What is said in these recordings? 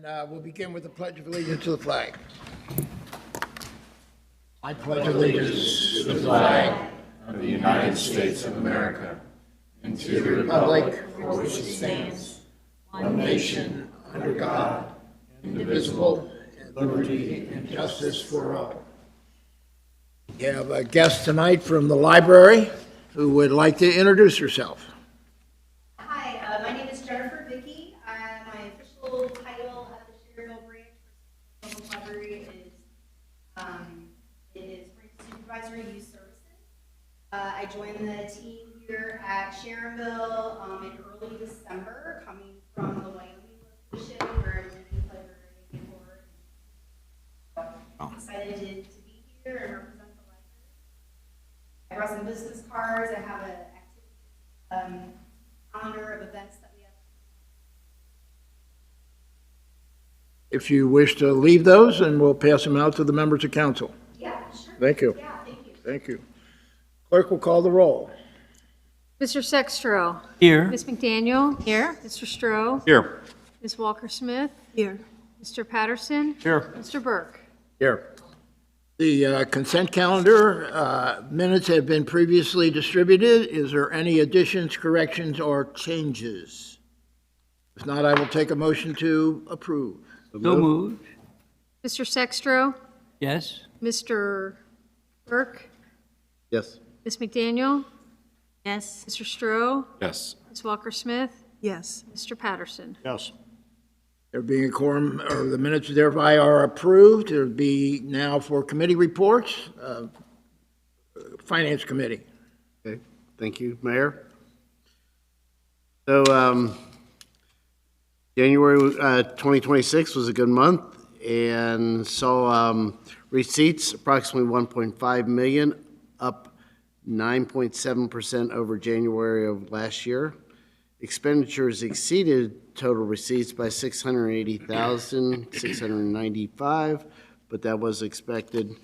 We'll begin with the Pledge of Allegiance to the flag. I pledge allegiance to the flag of the United States of America and to the republic for which it stands, one nation, under God, indivisible, with liberty and justice for all. We have a guest tonight from the library who would like to introduce herself. Hi, my name is Jennifer Vicky. My official title at the Sherrville branch for Public Library is Supervisory Youth Services. I joined the team here at Sherrville in early December, coming from the Wyoming location where I'm the youth librarian for. I'm excited to be here and represent the library. I brought some business cards. I have an calendar of events that we have. If you wish to leave those, and we'll pass them out to the members of council. Yeah, sure. Thank you. Yeah, thank you. Thank you. Clerk will call the roll. Mr. Sextro. Here. Ms. McDaniel. Here. Mr. Stroh. Here. Ms. Walker-Smith. Here. Mr. Patterson. Here. Mr. Burke. Here. The consent calendar minutes have been previously distributed. Is there any additions, corrections, or changes? If not, I will take a motion to approve. So moved. Mr. Sextro. Yes. Mr. Burke. Yes. Ms. McDaniel. Yes. Mr. Stroh. yes. Ms. Walker-Smith. Yes. Mr. Patterson. Yes. There being a quorum, or the minutes thereby are approved. There will be now for committee reports. Finance Committee. Okay, thank you, Mayor. So, January 2026 was a good month and saw receipts approximately 1.5 million, up 9.7% over January of last year. Expenditures exceeded total receipts by 680,695, but that was expected.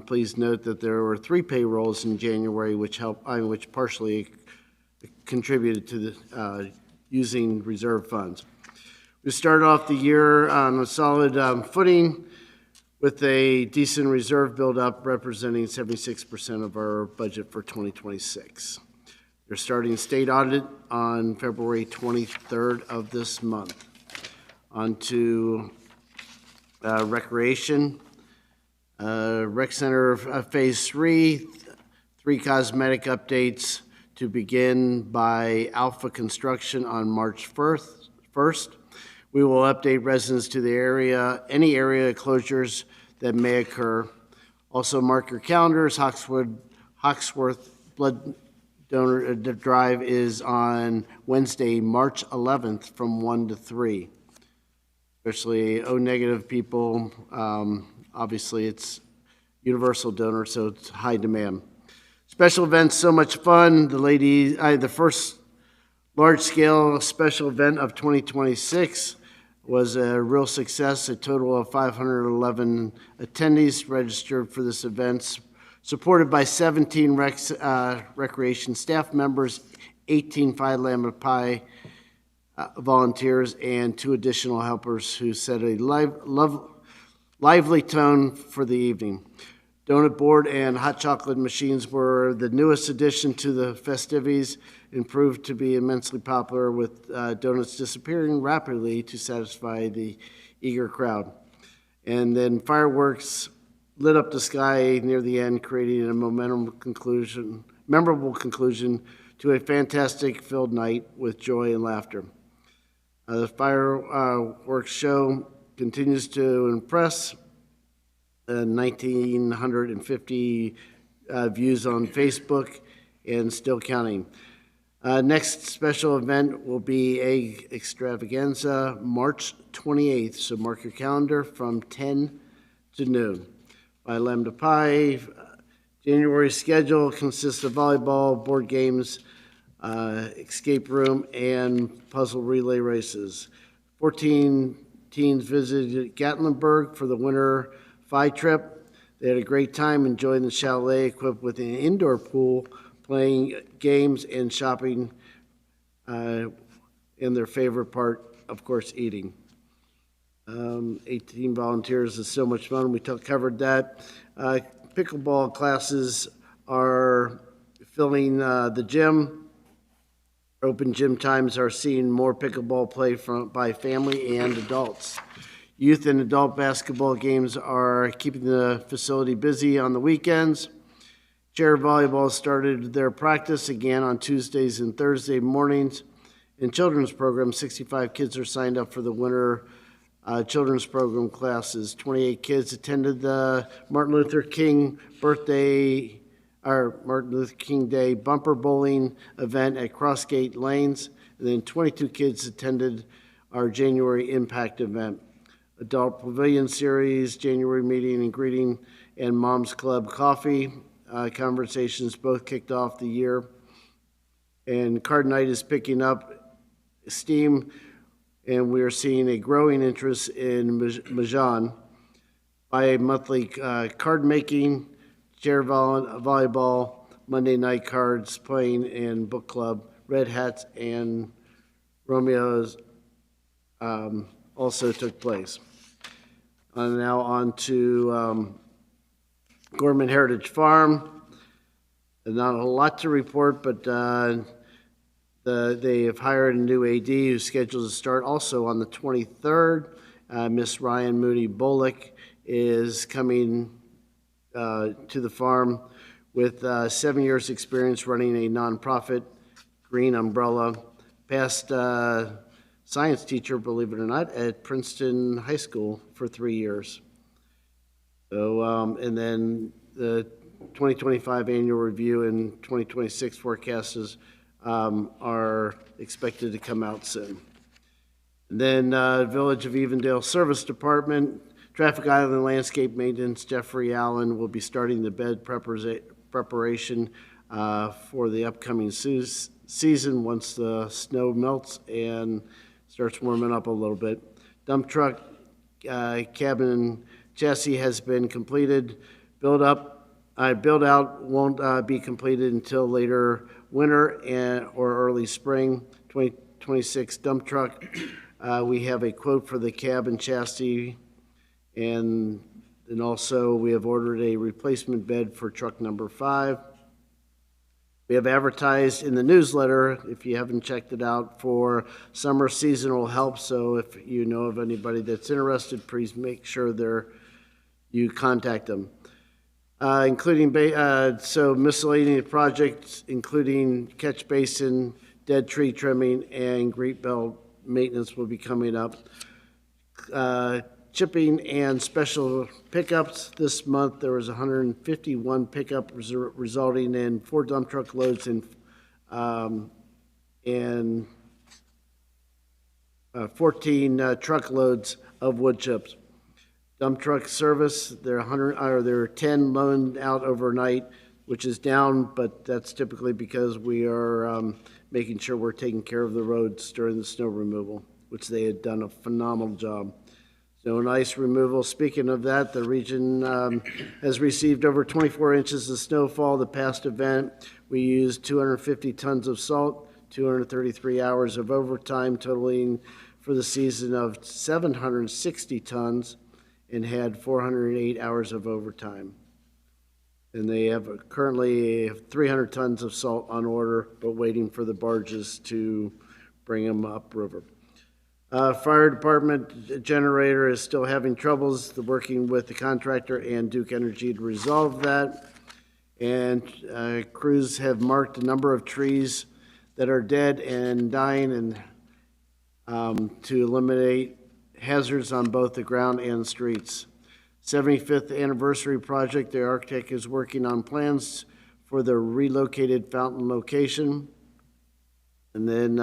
Please note that there were 3 payrolls in January, which partially contributed to the using reserve funds. We started off the year on a solid footing with a decent reserve buildup representing 76% of our budget for 2026. They're starting state audit on February 23rd of this month. On to recreation. Rec Center Phase 3, 3 cosmetic updates to begin by Alpha Construction on March 1st. We will update residents to the area, any area closures that may occur. Also mark your calendars. Hawksworth Blood Donor Drive is on Wednesday, March 11th from 1 to 3. Especially O-negative people. Obviously, it's universal donor, so it's high demand. Special events, so much fun. The first large-scale special event of 2026 was a real success. A total of 511 attendees registered for this event, supported by 17 recreation staff members, 18 Phi Lambda Pi volunteers, and 2 additional helpers who set a lively tone for the evening. Donut board and hot chocolate machines were the newest addition to the festivities and proved to be immensely popular, with donuts disappearing rapidly to satisfy the eager crowd. And then fireworks lit up the sky near the end, creating a memorable conclusion to a fantastic filled night with joy and laughter. The fireworks show continues to impress. 1,950 views on Facebook and still counting. Next special event will be Egg Extravaganza, March 28th, so mark your calendar from 10 to noon. By Lambda Pi, January schedule consists of volleyball, board games, escape room, and puzzle relay races. 14 teens visited Gatlinburg for the winter Phi trip. They had a great time enjoying the chalet equipped with an indoor pool, playing games and shopping, and their favorite part, of course, eating. 18 volunteers is so much fun. We covered that. Pickleball classes are filling the gym. Open gym times are seeing more pickleball play by family and adults. Youth and adult basketball games are keeping the facility busy on the weekends. Chair volleyball started their practice again on Tuesdays and Thursday mornings. In children's program, 65 kids are signed up for the winter children's program classes. 28 kids attended the Martin Luther King Day bumper bowling event at Crossgate Lanes, and then 22 kids attended our January Impact event. Adult Pavilion Series, January meeting and greeting, and Mom's Club Coffee conversations both kicked off the year. And Card Night is picking up steam, and we are seeing a growing interest in Mahjong. Bi-monthly card making, chair volleyball, Monday night cards playing, and book club. Red Hats and Romeo's also took place. Now on to Gorman Heritage Farm. Not a lot to report, but they have hired a new AD who's scheduled to start also on the 23rd. Miss Ryan Moody Bolick is coming to the farm with 7 years' experience running a nonprofit, Green Umbrella, past science teacher, believe it or not, at Princeton High School for 3 years. So, and then the 2025 annual review and 2026 forecasts are expected to come out soon. And then Village of Evendale Service Department, Traffic Island Landscape Maintenance, Jeffrey Allen will be starting the bed preparation for the upcoming season once the snow melts and starts warming up a little bit. Dump truck cabin chassis has been completed. Build out won't be completed until later winter or early spring. 2026 dump truck. We have a quote for the cab and chassis, and also we have ordered a replacement bed for truck number 5. We have advertised in the newsletter, if you haven't checked it out, for summer seasonal help. So if you know of anybody that's interested, please make sure you contact them. Including miscellaneous projects, including catch basin, dead tree trimming, and grate belt maintenance will be coming up. Chipping and special pickups this month. There was 151 pickup resulting in 4 dump truck loads and 14 truckloads of wood chips. Dump truck service, there are 10 loaned out overnight, which is down, but that's typically because we are making sure we're taking care of the roads during the snow removal, which they had done a phenomenal job. Snow and ice removal. Speaking of that, the region has received over 24 inches of snowfall. The past event, we used 250 tons of salt, 233 hours of overtime, totaling for the season of 760 tons, and had 408 hours of overtime. And they have currently 300 tons of salt on order, but waiting for the barges to bring them upriver. Fire department generator is still having troubles, working with the contractor and Duke Energy to resolve that. And crews have marked a number of trees that are dead and dying, and to eliminate hazards on both the ground and streets. 75th anniversary project, the architect is working on plans for the relocated fountain location. And then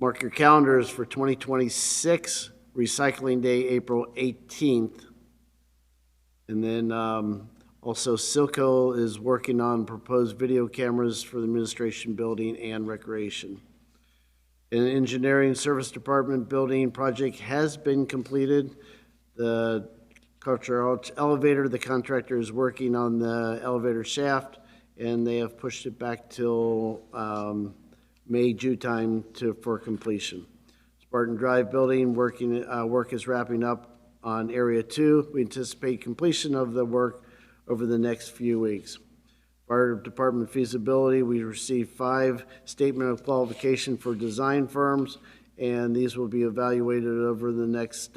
mark your calendars for 2026, Recycling Day, April 18th. And then also Silco is working on proposed video cameras for the administration building and recreation. An engineering service department building project has been completed. The cultural elevator, the contractor is working on the elevator shaft, and they have pushed it back till May, June time for completion. As Barton Drive building, work is wrapping up on Area 2. We anticipate completion of the work over the next few weeks. Fire Department feasibility, we received 5 statement of qualification for design firms, and these will be evaluated over the next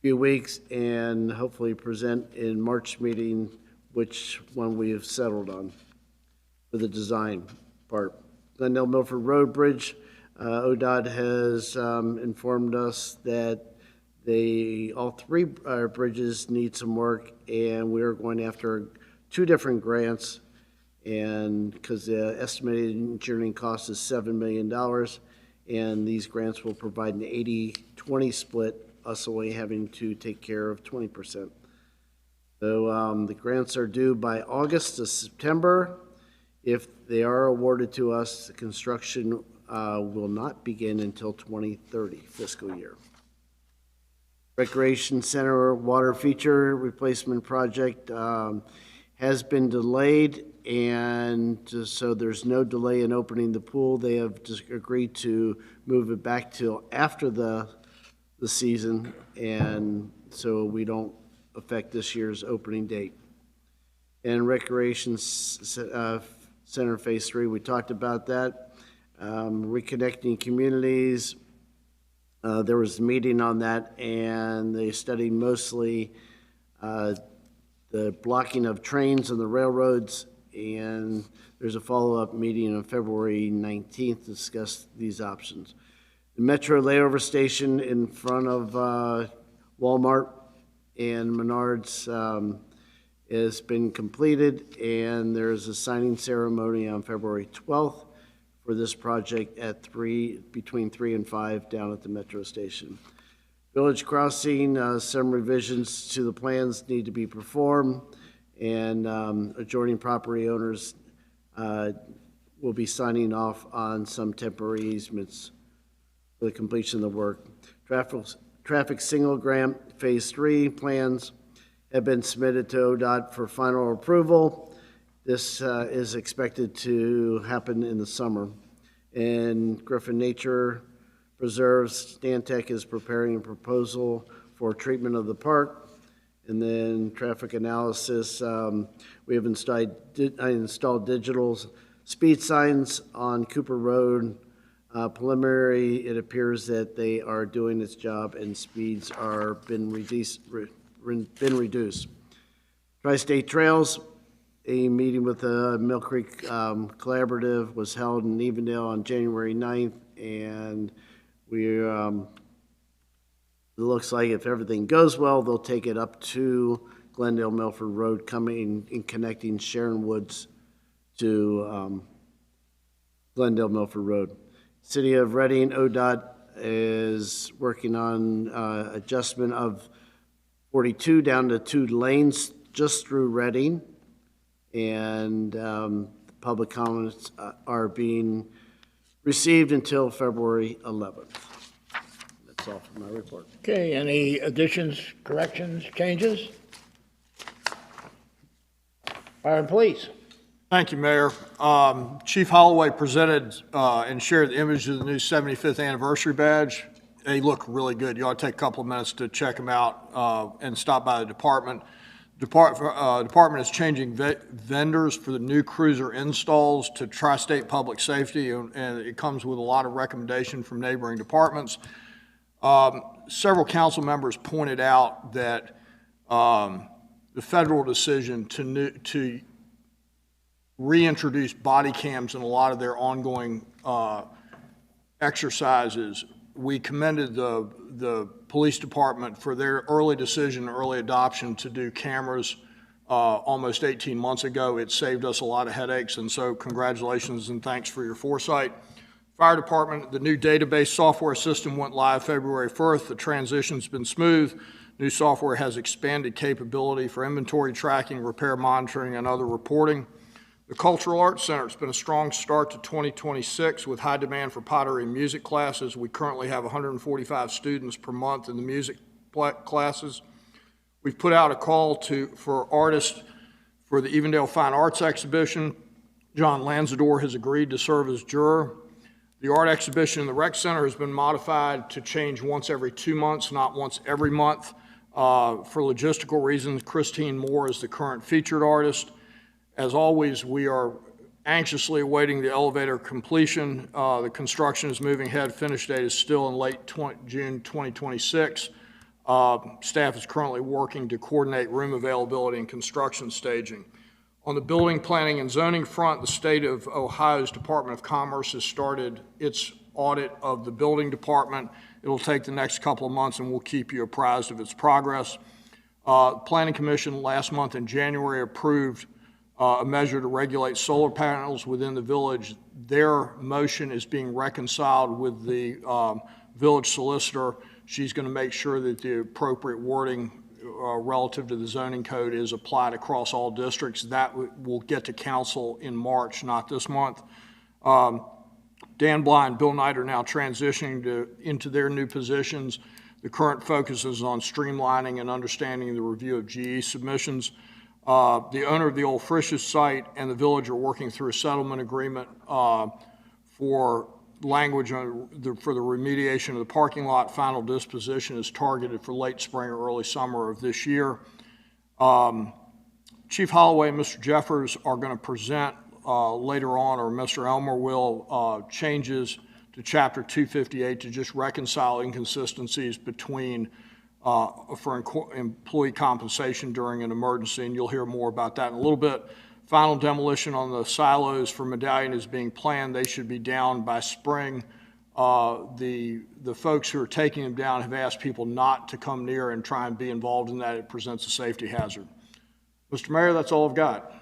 few weeks and hopefully present in March meeting which one we have settled on for the design part. Glendale Milford Road Bridge, ODOT has informed us that all 3 bridges need some work, and we are going after 2 different grants, and because the estimated engineering cost is $7 million, and these grants will provide an 80-20 split, us only having to take care of 20%. So the grants are due by August to September. If they are awarded to us, the construction will not begin until 2030 fiscal year. Recreation Center water feature replacement project has been delayed, and so there's no delay in opening the pool. They have just agreed to move it back till after the season, and so we don't affect this year's opening date. And Recreation Center Phase 3, we talked about that. Reconnecting communities, there was a meeting on that, and they studied mostly the blocking of trains on the railroads, and there's a follow-up meeting on February 19th to discuss these options. The Metro layover station in front of Walmart and Menards has been completed, and there's a signing ceremony on February 12th for this project at between 3 and 5 down at the Metro station. Village Crossing, some revisions to the plans need to be performed, and adjoining property owners will be signing off on some temporary easements for the completion of the work. Traffic signal grant Phase 3 plans have been submitted to ODOT for final approval. This is expected to happen in the summer. And Griffin Nature Preserves, Stantec is preparing a proposal for treatment of the park. And then traffic analysis, we have installed digital speed signs on Cooper Road. Preliminary, it appears that they are doing its job and speeds are been reduced. Tri-State Trails, a meeting with the Mill Creek Collaborative was held in Evendale on January 9th, and it looks like if everything goes well, they'll take it up to Glendale Milford Road, coming and connecting Sharon Woods to Glendale Milford Road. City of Reading, ODOT is working on adjustment of 42 down to 2 lanes just through Reading, and public comments are being received until February 11th. That's all for my report. Okay, any additions, corrections, changes? Fire and Police. Thank you, Mayor. Chief Holloway presented and shared the image of the new 75th anniversary badge. They look really good. You ought to take a couple of minutes to check them out and stop by the department. Department is changing vendors for the new cruiser installs to Tri-State Public Safety, and it comes with a lot of recommendation from neighboring departments. Several council members pointed out that the federal decision to reintroduce body cams in a lot of their ongoing exercises. We commended the police department for their early decision, early adoption to do cameras almost 18 months ago. It saved us a lot of headaches, and so congratulations and thanks for your foresight. Fire department, the new database software system went live February 1st. The transition's been smooth. New software has expanded capability for inventory tracking, repair monitoring, and other reporting. The Cultural Arts Center, it's been a strong start to 2026 with high demand for pottery and music classes. We currently have 145 students per month in the music classes. We've put out a call for artists for the Evendale Fine Arts Exhibition. John Lanzador has agreed to serve as juror. The art exhibition in the rec center has been modified to change once every 2 months, not once every month. For logistical reasons, Christine Moore is the current featured artist. As always, we are anxiously awaiting the elevator completion. The construction is moving ahead. Finish date is still in late June 2026. Staff is currently working to coordinate room availability and construction staging. On the building, planning, and zoning front, the state of Ohio's Department of Commerce has started its audit of the building department. It'll take the next couple of months, and we'll keep you apprised of its progress. Planning Commission last month in January approved a measure to regulate solar panels within the village. Their motion is being reconciled with the village solicitor. She's going to make sure that the appropriate wording relative to the zoning code is applied across all districts. That will get to council in March, not this month. Dan Bly and Bill Knight are now transitioning into their new positions. The current focus is on streamlining and understanding the review of GE submissions. The owner of the old Frisch's site and the village are working through a settlement agreement for language for the remediation of the parking lot. Final disposition is targeted for late spring or early summer of this year. Chief Holloway and Mr. Jeffers are going to present later on, or Mr. Elmer will, changes to Chapter 258 to just reconcile inconsistencies between for employee compensation during an emergency, and you'll hear more about that in a little bit. Final demolition on the silos for Medallion is being planned. They should be down by spring. The folks who are taking them down have asked people not to come near and try and be involved in that. It presents a safety hazard. Mr. Mayor, that's all I've got.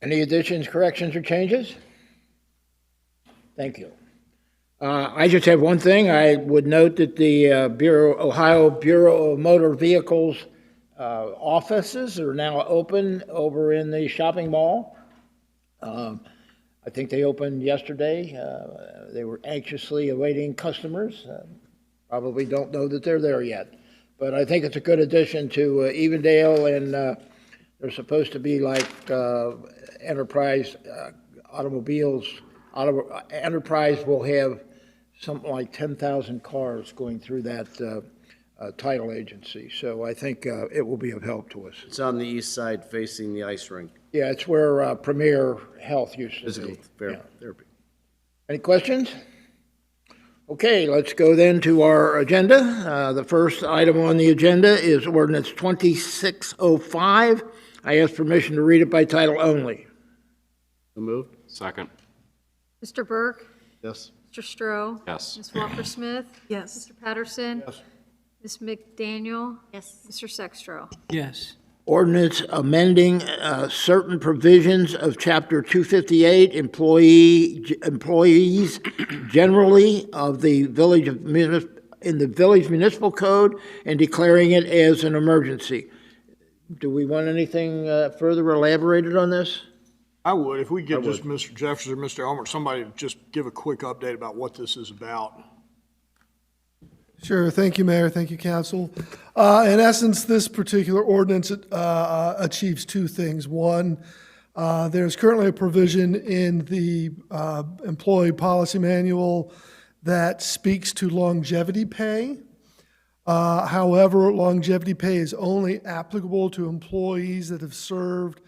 Any additions, corrections, or changes? Thank you. I just have one thing. I would note that the Ohio Bureau of Motor Vehicles offices are now open over in the shopping mall. I think they opened yesterday. They were anxiously awaiting customers. Probably don't know that they're there yet. But I think it's a good addition to Evendale, and they're supposed to be like Enterprise automobiles. Enterprise will have something like 10,000 cars going through that title agency. So I think it will be of help to us. It's on the east side facing the ice rink. Yeah, it's where Premier Health used to Physical be. therapy. Any questions? Okay, let's go then to our agenda. The first item on the agenda is ordinance 2605. I ask permission to read it by title only. So moved? Second. Mr. Burke? Yes. Mr. Stroh? Yes. Ms. Walker-Smith? Yes. Mr. Patterson? Yes. Ms. McDaniel? Yes. Mr. Sextro? yes, Ordinance amending certain provisions of Chapter 258, employees generally of the village in the village municipal code, and declaring it as an emergency. Do we want anything further elaborated on this? I would, if we get just Mr. Jeffers or Mr. Elmer, somebody to just give a quick update about what this is about. Sure. Thank you, Mayor. Thank you, Council. In essence, this particular ordinance achieves two things. One, there's currently a provision in the employee policy manual that speaks to longevity pay. However, longevity pay is only applicable to employees that have served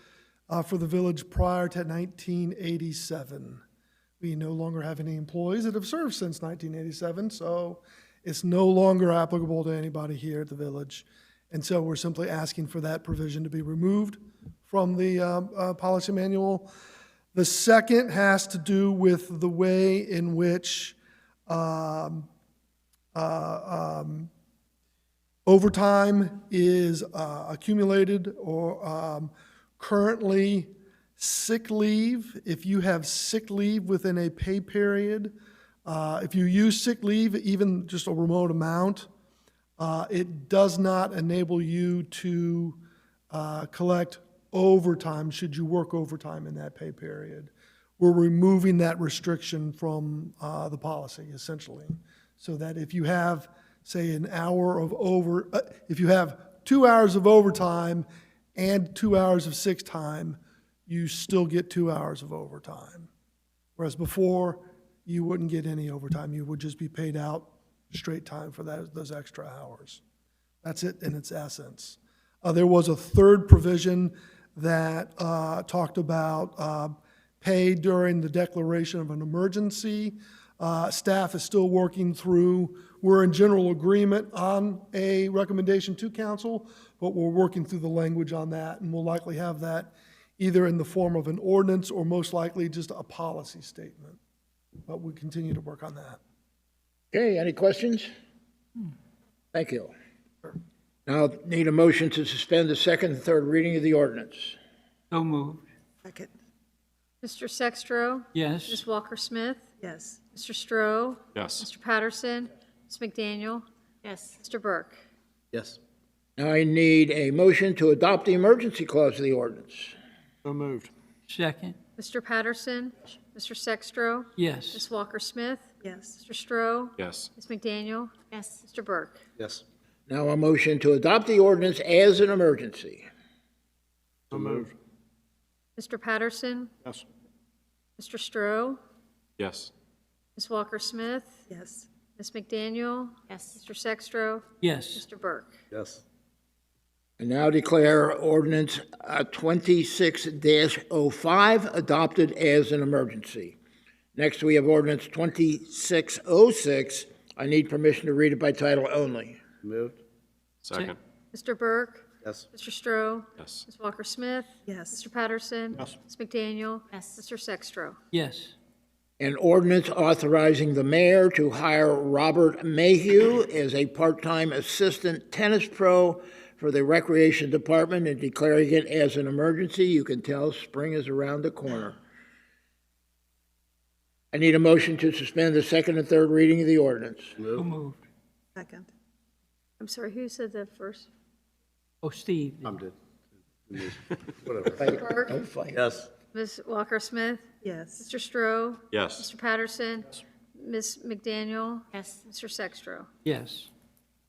for the village prior to 1987. We no longer have any employees that have served since 1987, so it's no longer applicable to anybody here at the village. And so we're simply asking for that provision to be removed from the policy manual. The second has to do with the way in which overtime is accumulated, or currently sick leave. If you have sick leave within a pay period, if you use sick leave, even just a remote amount, it does not enable you to collect overtime should you work overtime in that pay period. We're removing that restriction from the policy, essentially, so that if you have, say, if you have 2 hours of overtime and 2 hours of sick time, you still get 2 hours of overtime. Whereas before, you wouldn't get any overtime. You would just be paid out straight time for those extra hours. That's it in its essence. There was a third provision that talked about pay during the declaration of an emergency. Staff is still working through, we're in general agreement on a recommendation to council, but we're working through the language on that, and we'll likely have that either in the form of an ordinance or most likely just a policy statement. But we continue to work on that. Okay, any questions? Thank you. Now, need a motion to suspend the second and third reading of the ordinance. So moved. Second. Mr. Sextro. Yes. Ms. Walker-Smith. Yes. Mr. Stroh. Yes. Mr. Patterson. Ms. McDaniel. Yes. Mr. Burke. Yes. Now I need a motion to adopt the emergency clause of the ordinance. So moved. Second. Mr. Patterson. Mr. Sextro. Yes. Ms. Walker-Smith. Yes. Mr. Stroh. Yes. Ms. McDaniel. Yes. Mr. Burke. Yes. Now a motion to adopt the ordinance as an emergency. So moved. Mr. Patterson. Yes. Mr. Stroh. Yes. Ms. Walker-Smith. Yes. Ms. McDaniel. Yes. Mr. Sextro. Yes. Mr. Burke. Yes. And now declare ordinance 26-05 adopted as an emergency. Next, we have ordinance 2606. I need permission to read it by title only. Moved. Second. Mr. Burke. Yes. Mr. Stroh. Yes. Ms. Walker-Smith. Yes. Mr. Patterson. Yes. Ms. McDaniel. Yes. Mr. Sextro. Yes. An ordinance authorizing the mayor to hire Robert Mayhew as a part-time assistant tennis pro for the Recreation Department and declaring it as an emergency. You can tell spring is around the corner. I need a motion to suspend the second and third reading of the ordinance. So moved. Second. I'm sorry, who said that first? Oh, Steve. Did. Whatever. Burke. Don't fight. Yes. Ms. Walker-Smith. Yes. Mr. Stroh. Yes. Mr. Patterson. Ms. McDaniel. Yes. Mr. Sextro. Yes.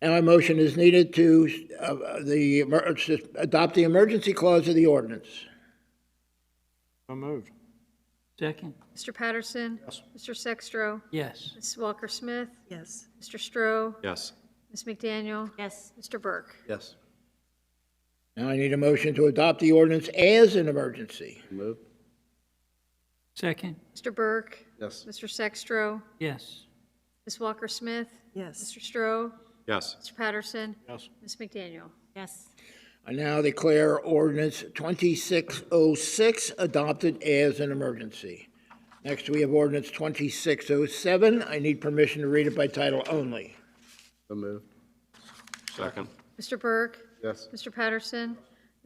Now a motion is needed to adopt the emergency clause of the ordinance. So moved. Second. Mr. Patterson. Yes. Mr. Sextro. Yes. Ms. Walker-Smith. Yes. Mr. Stroh. Yes. Ms. McDaniel. Yes. Mr. Burke. Yes. Now I need a motion to adopt the ordinance as an emergency. Moved. Second. Mr. Burke. Yes. Mr. Sextro. Yes. Ms. Walker-Smith. Yes. Mr. Stroh. Yes. Mr. Patterson. Yes. Ms. McDaniel. Yes. I now declare ordinance 2606 adopted as an emergency. Next, we have ordinance 2607. I need permission to read it by title only. So moved. Second. Mr. Burke. Yes. Mr. Patterson.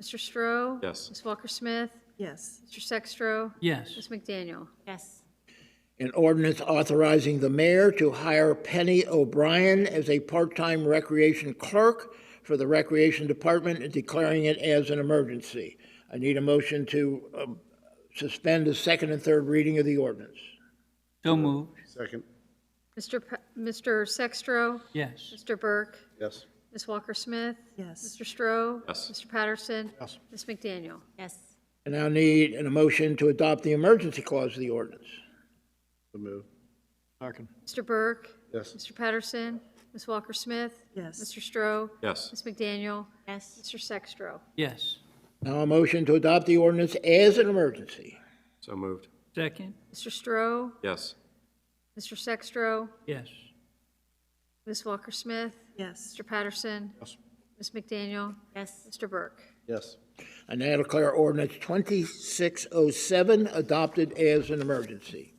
Mr. Stroh. Yes. Ms. Walker-Smith. Yes. Mr. Sextro. Yes. Ms. McDaniel. Yes. An ordinance authorizing the mayor to hire Penny O'Brien as a part-time recreation clerk for the Recreation Department and declaring it as an emergency. I need a motion to suspend the second and third reading of the ordinance. So moved. Second. Mr. Sextro. Yes. Mr. Burke. Yes. Ms. Walker-Smith. Yes. Mr. Stroh. Yes. Mr. Patterson. Yes. Ms. McDaniel. Yes. I now need a motion to adopt the emergency clause of the ordinance. So moved. Second. Mr. Burke. Yes. Mr. Patterson. Ms. Walker-Smith. Yes. Mr. Stroh. Yes. Ms. McDaniel. Yes. Mr. Sextro. Yes. Now a motion to adopt the ordinance as an emergency. So moved. Second. Mr. Stroh. Yes. Mr. Sextro. Yes. Ms. Walker-Smith. Yes. Mr. Patterson. Yes. Ms. McDaniel. Yes. Mr. Burke. Yes. I now declare ordinance 2607 adopted as an emergency.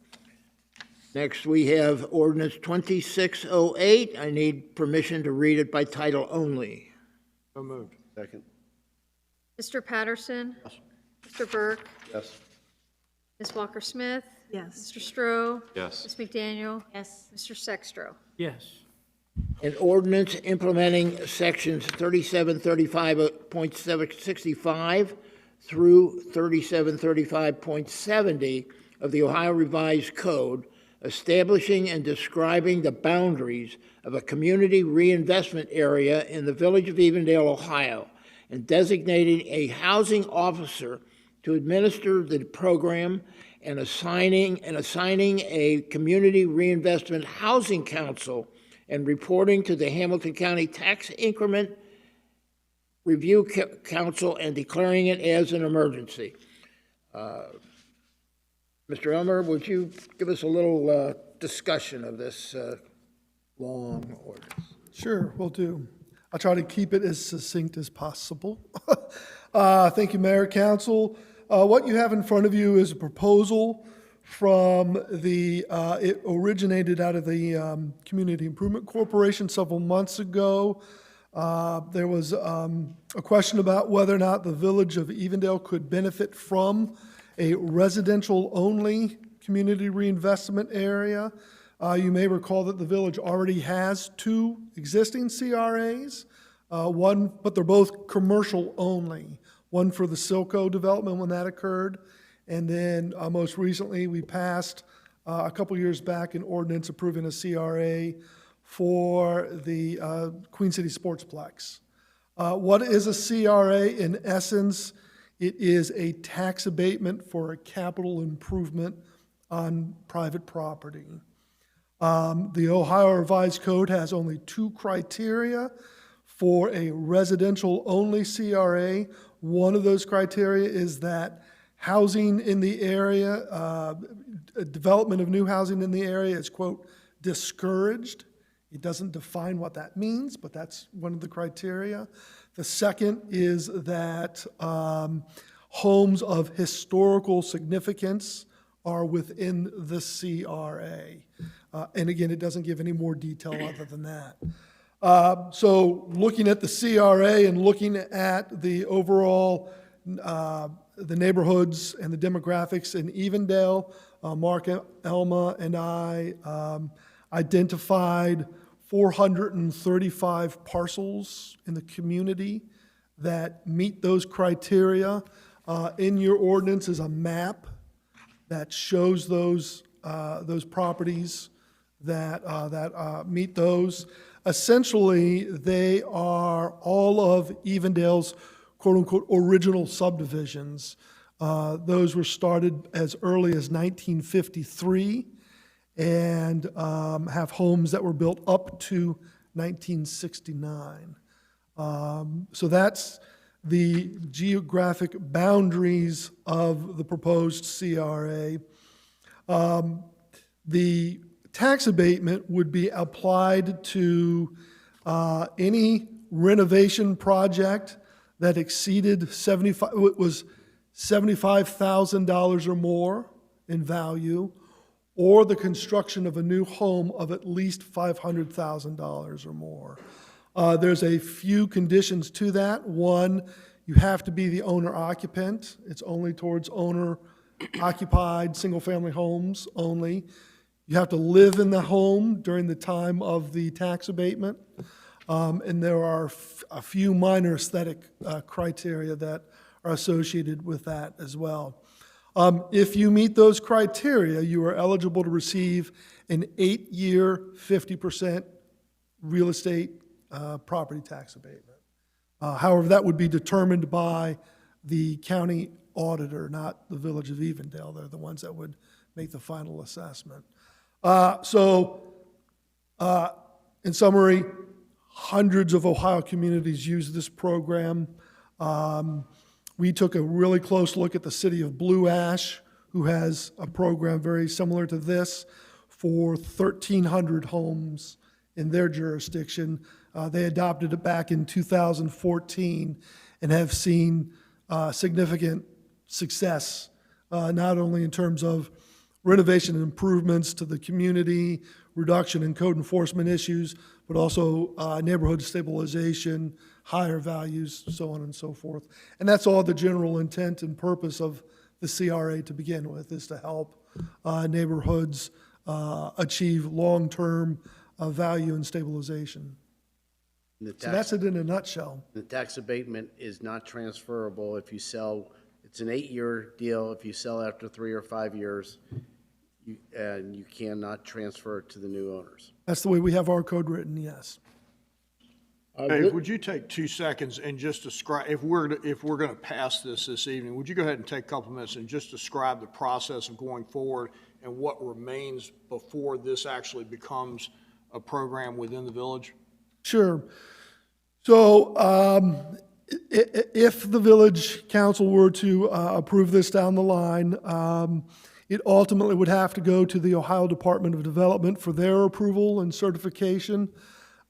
Next, we have ordinance 2608. I need permission to read it by title only. So moved. Second. Mr. Patterson. Mr. Burke. Yes. Ms. Walker-Smith. Yes. Mr. Stroh. Yes. Ms. McDaniel. Yes. Mr. Sextro. Yes. An ordinance implementing sections 3735.65 through 3735.70 of the Ohio Revised Code, establishing and describing the boundaries of a community reinvestment area in the village of Evendale, Ohio, and designating a housing officer to administer the program and assigning a community reinvestment housing council and reporting to the Hamilton County Tax Increment Review Council and declaring it as an emergency. Mr. Elmer, would you give us a little discussion of this long ordinance? Sure, will do. I'll try to keep it as succinct as possible. Thank you, Mayor, Council. What you have in front of you is a proposal from it originated out of the Community Improvement Corporation several months ago. There was a question about whether or not the village of Evendale could benefit from a residential-only community reinvestment area. You may recall that the village already has 2 existing CRAs, but they're both commercial only. One for the Silco development when that occurred, and then most recently we passed a couple years back an ordinance approving a CRA for the Queen City Sportsplex. What is a CRA? In essence, it is a tax abatement for a capital improvement on private property. The Ohio Revised Code has only 2 criteria for a residential-only CRA. One of those criteria is that housing in the area, development of new housing in the area is, quote, discouraged. It doesn't define what that means, but that's one of the criteria. The second is that homes of historical significance are within the CRA. And again, it doesn't give any more detail other than that. So looking at the CRA and looking at the overall, the neighborhoods and the demographics in Evendale, Mark, Elma, and I identified 435 parcels in the community that meet those criteria. In your ordinance is a map that shows those properties that meet those. Essentially, they are all of Evendale's quote-unquote original subdivisions. Those were started as early as 1953 and have homes that were built up to 1969. So that's the geographic boundaries of the proposed CRA. The tax abatement would be applied to any renovation project that exceeded $75,000 or more in value, or the construction of a new home of at least $500,000 or more. There's a few conditions to that. One, you have to be the owner occupant. It's only towards owner occupied single-family homes only. You have to live in the home during the time of the tax abatement. And there are a few minor aesthetic criteria that are associated with that as well. If you meet those criteria, you are eligible to receive an 8-year, 50% real estate property tax abatement. However, that would be determined by the county auditor, not the Village of Evendale. They're the ones that would make the final assessment. In summary, hundreds of Ohio communities use this program. We took a really close look at the city of Blue Ash, who has a program very similar to this for 1,300 homes in their jurisdiction. They adopted it back in 2014 and have seen significant success, not only in terms of renovation and improvements to the community, reduction in code enforcement issues, but also neighborhood stabilization, higher values, so on and so forth. And that's all the general intent and purpose of the CRA to begin with, is to help neighborhoods achieve long-term value and stabilization. So that's it in a nutshell. The tax abatement is not transferable if you sell. It's an 8-year deal. If you sell after 3 or 5 years, you cannot transfer it to the new owners. That's the way we have our code written, yes. Dave, would you take 2 seconds and just describe, if we're going to pass this evening, would you go ahead and take a couple minutes and just describe the process of going forward and what remains before this actually becomes a program within the village? Sure. So if the village council were to approve this down the line, it ultimately would have to go to the Ohio Department of Development for their approval and certification.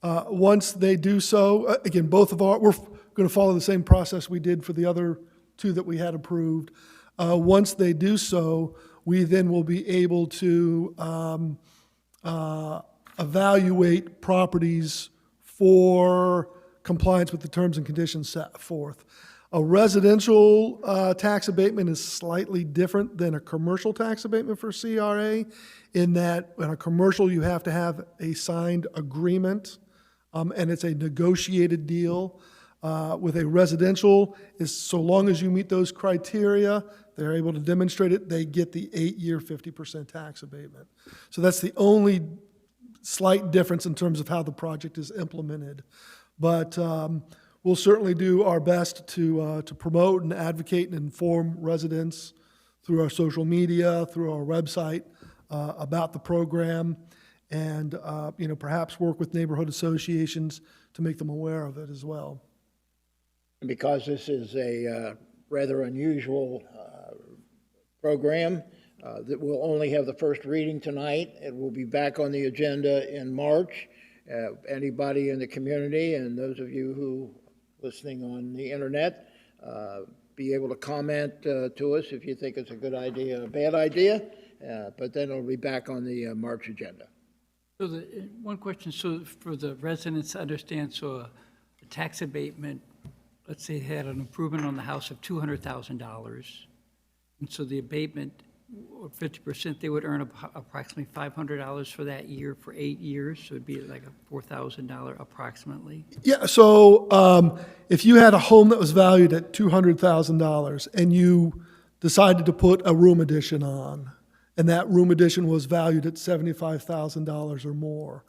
Once they do so, again, we're going to follow the same process we did for the other two that we had approved. Once they do so, we then will be able to evaluate properties for compliance with the terms and conditions set forth. A residential tax abatement is slightly different than a commercial tax abatement for CRA, in that in a commercial, you have to have a signed agreement, and it's a negotiated deal. With a residential, is so long as you meet those criteria, they're able to demonstrate it, they get the 8-year 50% tax abatement. So that's the only slight difference in terms of how the project is implemented. But we'll certainly do our best to promote and advocate and inform residents through our social media, through our website, about the program, and perhaps work with neighborhood associations to make them aware of it as well. And because this is a rather unusual program, that will only have the first reading tonight. It will be back on the agenda in March. Anybody in the community and those of you who listening on the internet, be able to comment to us if you think it's a good idea or a bad idea, but then it'll be back on the March agenda. So one question, so for the residents to understand, so a tax abatement, let's say they had an improvement on the house of $200,000, and so the abatement, or 50%, they would earn approximately $500 for that year for 8 years, so it'd be like a $4,000 approximately. Yeah, so if you had a home that was valued at $200,000 and you decided to put a room addition on, and that room addition was valued at $75,000 or more,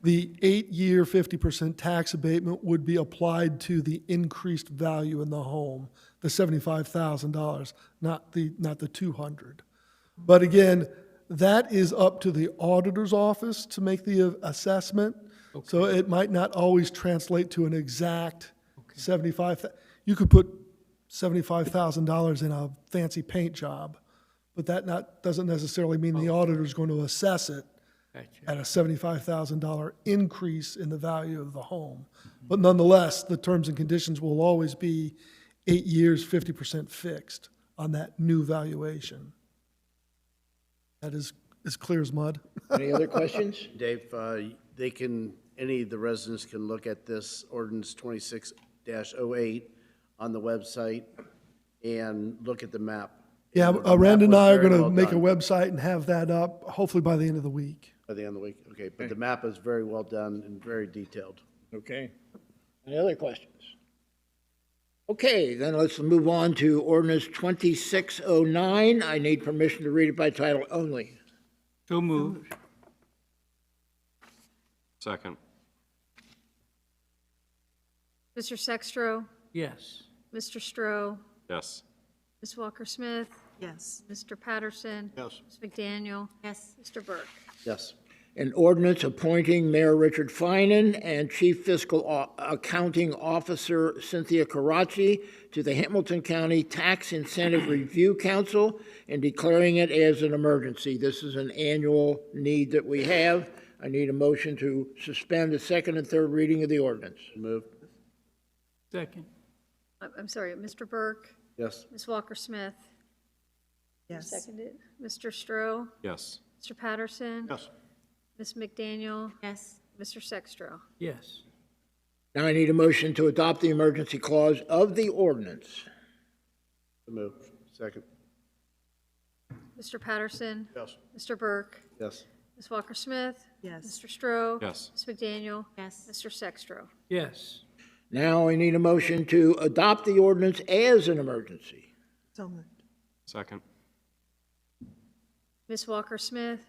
the 8-year 50% tax abatement would be applied to the increased value in the home, the $75,000, not the $200,000. But again, that is up to the auditor's office to make the assessment. Okay. So it might not always translate to an exact 75. You could put $75,000 in a fancy paint job, but that doesn't necessarily mean the auditor's going to assess it at a $75,000 increase in the value of the home. But nonetheless, the terms and conditions will always be 8 years, 50% fixed on that new valuation. That is as clear as mud. Any other questions? Dave, any of the residents can look at this ordinance 26-08 on the website and look at the map. Yeah, The Rand map and was I are very going to well make a done. website and have that up hopefully by the end of the week. By the end of the week, okay, but the map is very well done and very detailed. Okay. Any other questions? Okay, then let's move on to ordinance 2609. I need permission to read it by title only. So moved. Second. Mr. Sextro, Yes. Mr. Stroh, Yes. Ms. Walker-Smith, Yes. Mr. Patterson, Yes. Ms. McDaniel, Yes. Mr. Burke. Yes, An ordinance appointing Mayor Richard Finan and Chief Fiscal Accounting Officer Cynthia Karachi to the Hamilton County Tax Incentive Review Council and declaring it as an emergency. This is an annual need that we have. I need a motion to suspend the second and third reading of the ordinance. move, Second. I'm sorry, Mr. Burke, yes, Ms. Walker-Smith, Yes. seconded. Mr. Stroh, Yes. Mr. Patterson, Yes. Ms. McDaniel, Yes. Mr. Sextro. Yes. Now I need a motion to adopt the emergency clause of the ordinance. move, second, Mr. Patterson, Yes. Mr. Burke, yes, Ms. Walker-Smith, Yes. Mr. Stroh, Yes. Ms. McDaniel, Yes. Mr. Sextro. Yes. Now I need a motion to adopt the ordinance as an emergency. So moved. Second. Ms. Walker-Smith,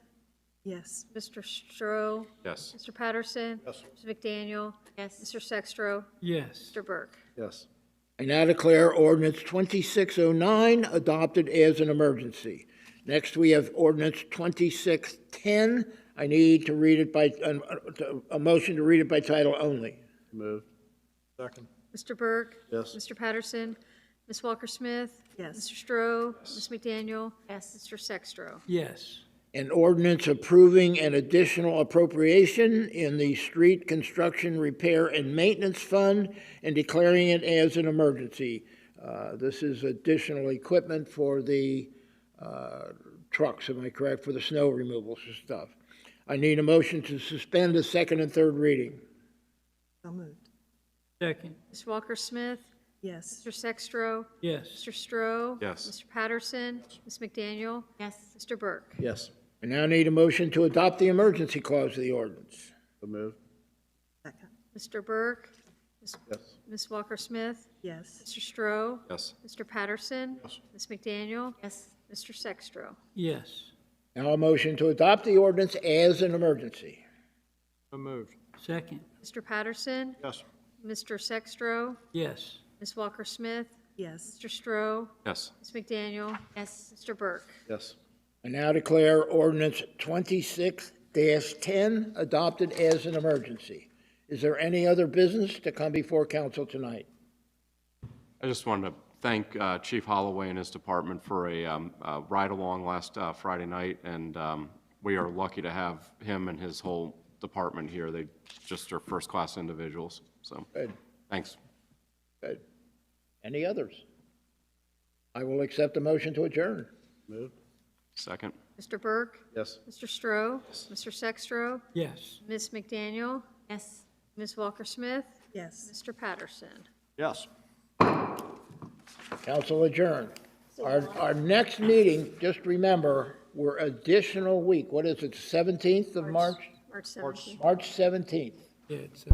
Yes. Mr. Stroh, Yes. Mr. Patterson. Yes. Ms. McDaniel. Yes. Mr. Sextro. Yes. Mr. Burke. Yes. I now declare ordinance 2609 adopted as an emergency. Next, we have ordinance 2610. I need to read it by, a motion to read it by title only. Moved. Second. Mr. Burke. Yes. Mr. Patterson. Ms. Walker-Smith. Yes. Mr. Stroh. Ms. McDaniel. Yes. Mr. Sextro. Yes. An ordinance approving an additional appropriation in the Street Construction Repair and Maintenance Fund and declaring it as an emergency. This is additional equipment for the trucks, am I correct, for the snow removals and stuff. I need a motion to suspend the second and third reading. So moved. Second. Ms. Walker-Smith. Yes. Mr. Sextro. Yes. Mr. Stroh. Yes. Mr. Patterson. Ms. McDaniel. Yes. Mr. Burke. Yes. I now need a motion to adopt the emergency clause of the ordinance. So moved. Second. Mr. Burke. Yes. Ms. Walker-Smith. Yes. Mr. Stroh. Yes. Mr. Patterson. Ms. McDaniel. Yes. Mr. Sextro. Yes. Now a motion to adopt the ordinance as an emergency. So moved. Second. Mr. Patterson. Yes. Mr. Sextro. Yes. Ms. Walker-Smith. Yes. Mr. Stroh. Yes. Ms. McDaniel. Yes. Mr. Burke. Yes. I now declare ordinance 26-10 adopted as an emergency. Is there any other business to come before council tonight? I just wanted to thank Chief Holloway and his department for a ride-along last Friday night, and we are lucky to have him and his whole department here. They just are first-class individuals, so Good, thanks. good. Any others? I will accept the motion to adjourn. Moved. Second. Mr. Burke. Yes. Mr. Stroh. Mr. Sextro. Yes. Ms. McDaniel. Yes. Ms. Walker-Smith. Yes. Mr. Patterson. Yes. Council adjourned. Our next meeting, just remember, we're additional week. What is it, 17th of March? March 17th. March 17th. Yeah, it's